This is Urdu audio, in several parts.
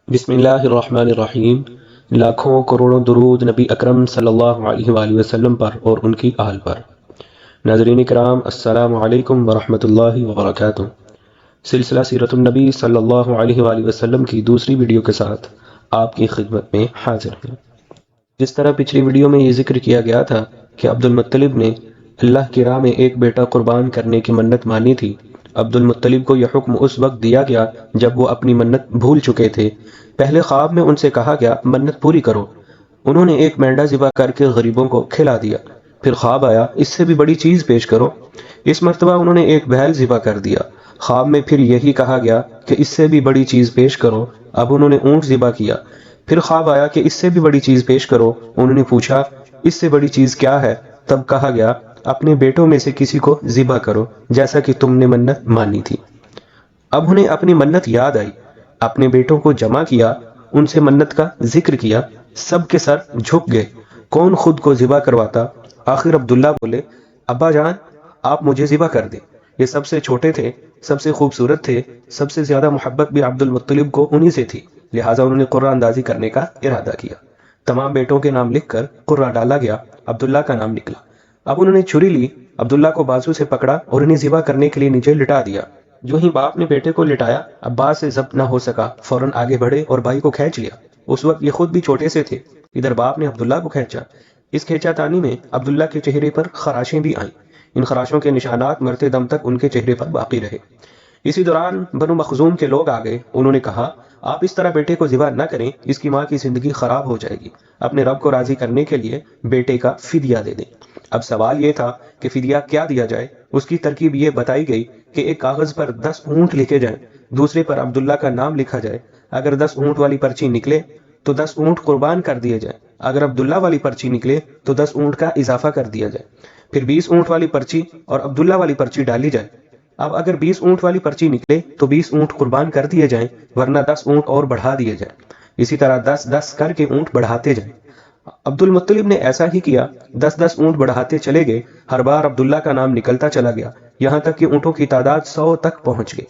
بسم اللہ الرحمن الرحیم۔ لاکھوں کروڑوں درود نبی اکرم صلی اللہ علیہ وآلہ وسلم پر اور ان کی آل پر۔ ناظرین کرام، السلام علیکم ورحمۃ اللہ وبرکاتہ۔ سلسلہ سیرت النبی صلی اللہ علیہ وآلہ وسلم کی دوسری ویڈیو کے ساتھ آپ کی خدمت میں حاضر ہیں۔ جس طرح پچھلی ویڈیو میں یہ ذکر کیا گیا تھا کہ عبد المطلب نے اللہ کی راہ میں ایک بیٹا قربان کرنے کی منت مانی تھی، عبد المطلب کو یہ حکم اس وقت دیا گیا جب وہ اپنی منت بھول چکے تھے۔ پہلے خواب میں ان سے کہا گیا منت پوری کرو۔ انہوں نے ایک مینڈا ذبح کر کے غریبوں کو کھلا دیا۔ پھر خواب آیا اس سے بھی بڑی چیز پیش کرو۔ اس مرتبہ انہوں نے ایک بیل ذبح کر دیا۔ خواب میں پھر یہی کہا گیا کہ اس سے بھی بڑی چیز پیش کرو۔ اب انہوں نے اونٹ ذبح کیا۔ پھر خواب آیا کہ اس سے بھی بڑی چیز پیش کرو۔ انہوں نے پوچھا اس سے بڑی چیز کیا ہے؟ تب کہا گیا اپنے بیٹوں میں سے کسی کو ذبح کرو جیسا کہ تم نے منت مانی تھی۔ اب انہیں اپنی منت یاد آئی، اپنے بیٹوں کو جمع کیا، ان سے منت کا ذکر کیا۔ سب کے سر جھک گئے، کون خود کو ذبح کرواتا؟ آخر عبداللہ بولے ابا جان آپ مجھے ذبح کر دیں۔ یہ سب سے چھوٹے تھے، سب سے خوبصورت تھے، سب سے زیادہ محبت بھی عبد المطلب کو انہی سے تھی، لہٰذا انہوں نے قرہ اندازی کرنے کا ارادہ کیا۔ تمام بیٹوں کے نام لکھ کر قرہ ڈالا گیا، عبداللہ کا نام نکلا۔ اب انہوں نے چھری لی، عبداللہ کو بازو سے پکڑا اور انہیں ذبح کرنے کے لیے نیچے لٹا دیا۔ جو ہی باپ نے بیٹے کو لٹایا، عباس سے ضبط نہ ہو سکا، فوراً آگے بڑھے اور بھائی کو کھینچ لیا۔ اس وقت یہ خود بھی چھوٹے سے تھے۔ ادھر باپ نے عبداللہ کو کھینچا۔ اس کھینچا تانی میں عبداللہ کے چہرے پر خراشیں بھی آئیں۔ ان خراشوں کے نشانات مرتے دم تک ان کے چہرے پر باقی رہے۔ اسی دوران بنو مخزوم کے لوگ آ گئے۔ انہوں نے کہا آپ اس طرح بیٹے کو ذبح نہ کریں، اس کی ماں کی زندگی خراب ہو جائے گی۔ اپنے رب کو راضی کرنے کے لیے بیٹے کا فدیہ دے دیں۔ اب سوال یہ تھا کہ فدیہ کیا دیا جائے؟ اس کی ترکیب یہ بتائی گئی کہ ایک کاغذ پر 10 اونٹ لکھے جائیں، دوسرے پر عبداللہ کا نام لکھا جائے۔ اگر 10 اونٹ والی پرچی نکلے تو 10 اونٹ قربان کر دیے جائیں، اگر عبداللہ والی پرچی نکلے تو 10 اونٹ کا اضافہ کر دیا جائے۔ پھر 20 اونٹ والی پرچی اور عبداللہ والی پرچی ڈالی جائے۔ اب اگر 20 اونٹ والی پرچی نکلے تو 20 اونٹ قربان کر دیے جائیں، ورنہ 10 اونٹ اور بڑھا دیے جائیں۔ اسی طرح 10-10 کر کے اونٹ بڑھاتے جائیں۔ عبد المطلب نے ایسا ہی کیا، 10-10 اونٹ بڑھاتے چلے گئے۔ ہر بار عبداللہ کا نام نکلتا چلا گیا، یہاں تک کہ اونٹوں کی تعداد 100 تک پہنچ گئی۔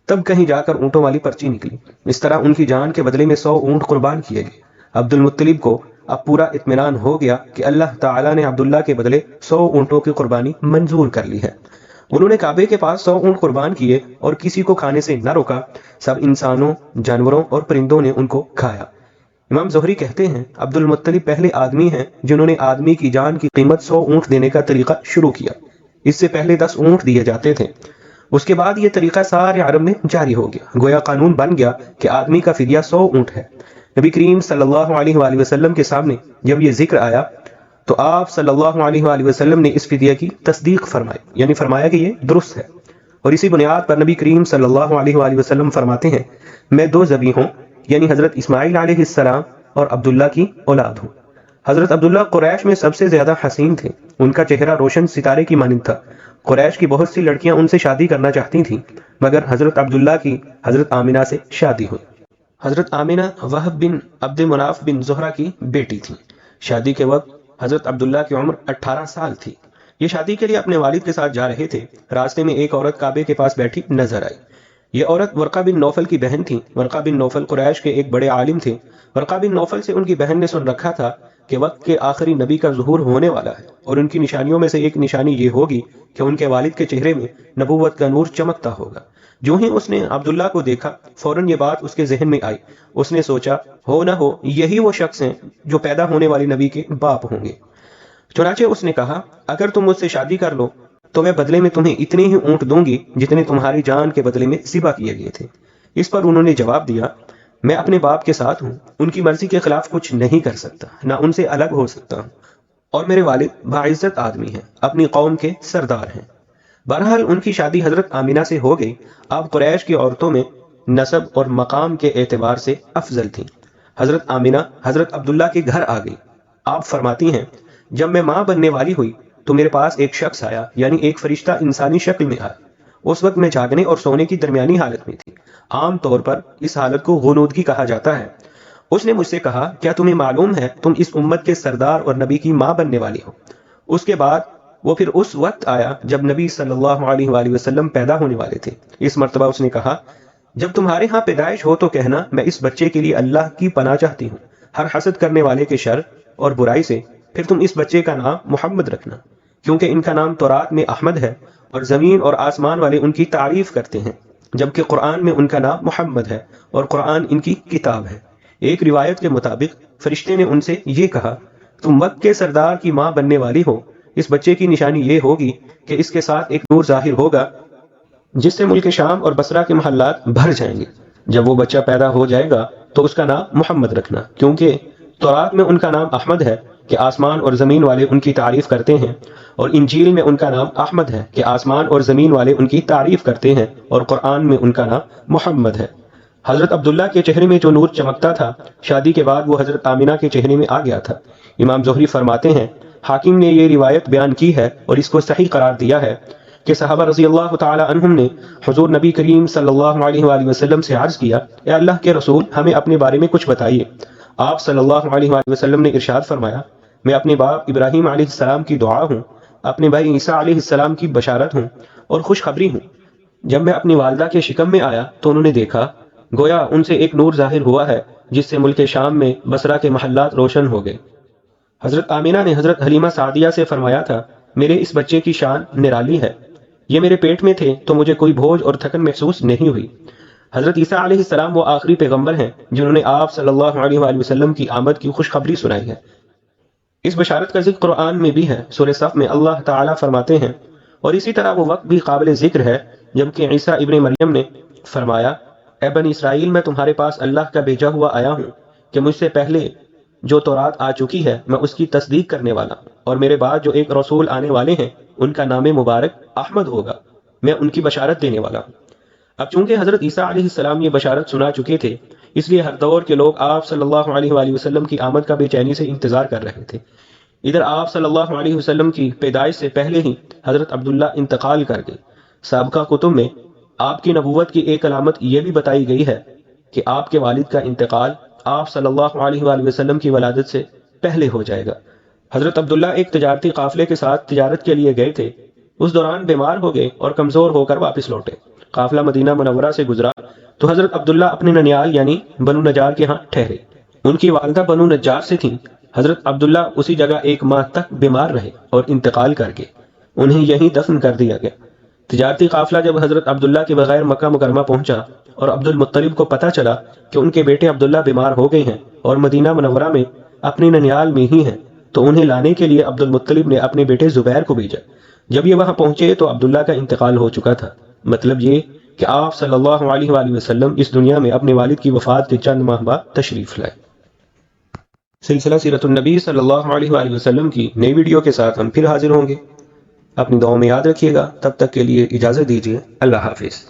تب کہیں جا کر اونٹوں والی پرچی نکلی۔ اس طرح ان کی جان کے بدلے میں 100 اونٹ قربان کیے گئے۔ عبد المطلب کو اب پورا اطمینان ہو گیا کہ اللہ تعالیٰ نے عبداللہ کے بدلے 100 اونٹوں کی قربانی منظور کر لی ہے۔ انہوں نے کعبے کے پاس 100 اونٹ قربان کیے اور کسی کو کھانے سے نہ روکا۔ سب انسانوں، جانوروں اور پرندوں نے ان کو کھایا۔ امام زہری کہتے ہیں عبد المطلب پہلے آدمی ہیں جنہوں نے آدمی کی جان کی قیمت 100 اونٹ دینے کا طریقہ شروع کیا۔ اس سے پہلے 10 اونٹ دیے جاتے تھے۔ اس کے بعد یہ طریقہ سارے عرب میں جاری ہو گیا، گویا قانون بن گیا کہ آدمی کا فدیہ 100 اونٹ ہے۔ نبی کریم صلی اللہ علیہ وآلہ وسلم کے سامنے جب یہ ذکر آیا تو آپ صلی اللہ علیہ وآلہ وسلم نے اس فدیہ کی تصدیق فرمائی، یعنی فرمایا کہ یہ درست ہے۔ اور اسی بنیاد پر نبی کریم صلی اللہ علیہ وآلہ وسلم فرماتے ہیں میں 2 ذبیح ہوں، یعنی حضرت اسماعیل علیہ السلام اور عبداللہ کی اولاد ہوں۔ حضرت عبداللہ قریش میں سب سے زیادہ حسین تھے، ان کا چہرہ روشن ستارے کی مانند تھا۔ قریش کی بہت سی لڑکیاں ان سے شادی کرنا چاہتی تھیں، مگر حضرت عبداللہ کی حضرت آمنہ سے شادی ہوئی۔ حضرت آمنہ وہب بن عبد مناف بن زہرہ کی بیٹی تھی۔ شادی کے وقت حضرت عبداللہ کی عمر 18 سال تھی۔ یہ شادی کے لیے اپنے والد کے ساتھ جا رہے تھے۔ راستے میں ایک عورت کعبے کے پاس بیٹھی نظر آئی۔ یہ عورت ورقہ بن نوفل کی بہن تھی۔ ورقہ بن نوفل قریش کے ایک بڑے عالم تھے۔ ورقہ بن نوفل سے ان کی بہن نے سن رکھا تھا کہ وقت کے آخری نبی کا ظہور ہونے والا ہے، اور ان کی نشانیوں میں سے ایک نشانی یہ ہوگی کہ ان کے والد کے چہرے میں نبوت کا نور چمکتا ہوگا۔ جو ہی اس نے عبداللہ کو دیکھا، فوراً یہ بات اس کے ذہن میں آئی۔ اس نے سوچا ہو نہ ہو یہی وہ شخص ہیں جو پیدا ہونے والے نبی کے باپ ہوں گے۔ چنانچہ اس نے کہا اگر تم مجھ سے شادی کر لو تو میں بدلے میں تمہیں اتنے ہی اونٹ دوں گی جتنے تمہاری جان کے بدلے میں ذبح کیے گئے تھے۔ اس پر انہوں نے جواب دیا میں اپنے باپ کے ساتھ ہوں، ان کی مرضی کے خلاف کچھ نہیں کر سکتا، نہ ان سے الگ ہو سکتا ہوں، اور میرے والد باعزت آدمی ہیں، اپنی قوم کے سردار ہیں۔ بہرحال ان کی شادی حضرت آمنہ سے ہو گئی۔ آپ قریش کی عورتوں میں نسب اور مقام کے اعتبار سے افضل تھیں۔ حضرت آمنہ حضرت عبداللہ کے گھر آ گئی۔ آپ فرماتی ہیں جب میں ماں بننے والی ہوئی تو میرے پاس ایک شخص آیا، یعنی ایک فرشتہ انسانی شکل میں آیا۔ اس وقت میں جاگنے اور سونے کی درمیانی حالت میں تھی۔ عام طور پر اس حالت کو غنودگی کہا جاتا ہے۔ اس نے مجھ سے کہا کیا تمہیں معلوم ہے تم اس امت کے سردار اور نبی کی ماں بننے والی ہو؟ اس کے بعد وہ پھر اس وقت آیا جب نبی صلی اللہ علیہ وآلہ وسلم پیدا ہونے والے تھے۔ اس مرتبہ اس نے کہا جب تمہارے ہاں پیدائش ہو تو کہنا میں اس بچے کے لیے اللہ کی پناہ چاہتی ہوں ہر حسد کرنے والے کے شر اور برائی سے، پھر تم اس بچے کا نام محمد رکھنا، کیونکہ ان کا نام تورات میں احمد ہے اور زمین اور آسمان والے ان کی تعریف کرتے ہیں، جبکہ قرآن میں ان کا نام محمد ہے اور قرآن ان کی کتاب ہے۔ ایک روایت کے مطابق فرشتے نے ان سے یہ کہا، تم وقت کے سردار کی ماں بننے والی ہو، اس بچے کی نشانی یہ ہوگی کہ اس کے ساتھ ایک نور ظاہر ہوگا جس سے ملک شام اور بصرہ کے محلات بھر جائیں گے۔ جب وہ بچہ پیدا ہو جائے گا تو اس کا نام محمد رکھنا، کیونکہ تورات میں ان کا نام احمد ہے کہ آسمان اور زمین والے ان کی تعریف کرتے ہیں، اور انجیل میں ان کا نام احمد ہے کہ آسمان اور زمین والے ان کی تعریف کرتے ہیں، اور قرآن میں ان کا نام محمد ہے۔ حضرت عبداللہ کے چہرے میں جو نور چمکتا تھا، شادی کے بعد وہ حضرت آمینہ کے چہرے میں آ گیا تھا۔ امام زہری فرماتے ہیں، حاکم نے یہ روایت بیان کی ہے اور اس کو صحیح قرار دیا ہے کہ صحابہ رضی اللہ تعالی عنہم نے حضور نبی کریم صلی اللہ علیہ وآلہ وسلم سے عرض کیا، اے اللہ کے رسول، ہمیں اپنے بارے میں کچھ بتائیے۔ آپ صلی اللہ علیہ وآلہ وسلم نے ارشاد فرمایا، میں اپنے باپ ابراہیم علیہ السلام کی دعا ہوں، اپنے بھائی عیسیٰ علیہ السلام کی بشارت ہوں اور خوشخبری ہوں۔ جب میں اپنی والدہ کے شکم میں آیا تو انہوں نے دیکھا گویا ان سے ایک نور ظاہر ہوا ہے جس سے ملک شام میں بصرہ کے محلات روشن ہو گئے۔ حضرت آمینہ نے حضرت حلیمہ سعدیہ سے فرمایا تھا، میرے اس بچے کی شان نرالی ہے، یہ میرے پیٹ میں تھے تو مجھے کوئی بوجھ اور تھکن محسوس نہیں ہوئی۔ حضرت عیسیٰ علیہ السلام وہ آخری پیغمبر ہیں جنہوں نے آپ صلی اللہ علیہ وآلہ وسلم کی آمد کی خوشخبری سنائی ہے۔ اس بشارت کا ذکر قرآن میں بھی ہے۔ سورہ صف میں اللہ تعالیٰ فرماتے ہیں، اور اسی طرح وہ وقت بھی قابل ذکر ہے جبکہ عیسیٰ ابن مریم نے فرمایا، اے بنی اسرائیل، میں تمہارے پاس اللہ کا بھیجا ہوا آیا ہوں کہ مجھ سے پہلے جو تورات آ چکی ہے میں اس کی تصدیق کرنے والا ہوں، اور میرے بعد جو ایک رسول آنے والے ہیں ان کا نام مبارک احمد ہوگا، میں ان کی بشارت دینے والا ہوں۔ اب چونکہ حضرت عیسیٰ علیہ السلام یہ بشارت سنا چکے تھے، اس لیے ہر دور کے لوگ آپ صلی اللہ علیہ وآلہ وسلم کی آمد کا بے چینی سے انتظار کر رہے تھے۔ ادھر آپ صلی اللہ علیہ وسلم کی پیدائش سے پہلے ہی حضرت عبداللہ انتقال کر گئے۔ سابقہ کتب میں آپ کی نبوت کی ایک علامت یہ بھی بتائی گئی ہے کہ آپ کے والد کا انتقال آپ صلی اللہ علیہ وآلہ وسلم کی ولادت سے پہلے ہو جائے گا۔ حضرت عبداللہ ایک تجارتی قافلے کے ساتھ تجارت کے لیے گئے تھے، اس دوران بیمار ہو گئے اور کمزور ہو کر واپس لوٹے۔ قافلہ مدینہ منورہ سے گزرا تو حضرت عبداللہ اپنے ننیال یعنی بنو نجار کے ہاں ٹھہرے۔ ان کی والدہ بنو نجار سے تھیں۔ حضرت عبداللہ اسی جگہ ایک ماہ تک بیمار رہے اور انتقال کر گئے، انہیں یہیں دفن کر دیا گیا۔ تجارتی قافلہ جب حضرت عبداللہ کے بغیر مکہ مکرمہ پہنچا اور عبد المطلب کو پتہ چلا کہ ان کے بیٹے عبداللہ بیمار ہو گئے ہیں اور مدینہ منورہ میں اپنے ننیال میں ہی ہیں، تو انہیں لانے کے لیے عبد المطلب نے اپنے بیٹے زبیر کو بھیجا۔ جب یہ وہاں پہنچے تو عبداللہ کا انتقال ہو چکا تھا۔ مطلب یہ کہ آپ صلی اللہ علیہ وآلہ وسلم اس دنیا میں اپنے والد کی وفات کے چند ماہ بعد تشریف لائے۔ سلسلہ سیرت النبی صلی اللہ علیہ وآلہ وسلم کی نئی ویڈیو کے ساتھ ہم پھر حاضر ہوں گے۔ اپنی دعاؤں میں یاد رکھیے گا۔ تب تک کے لیے اجازت دیجیے۔ اللہ حافظ۔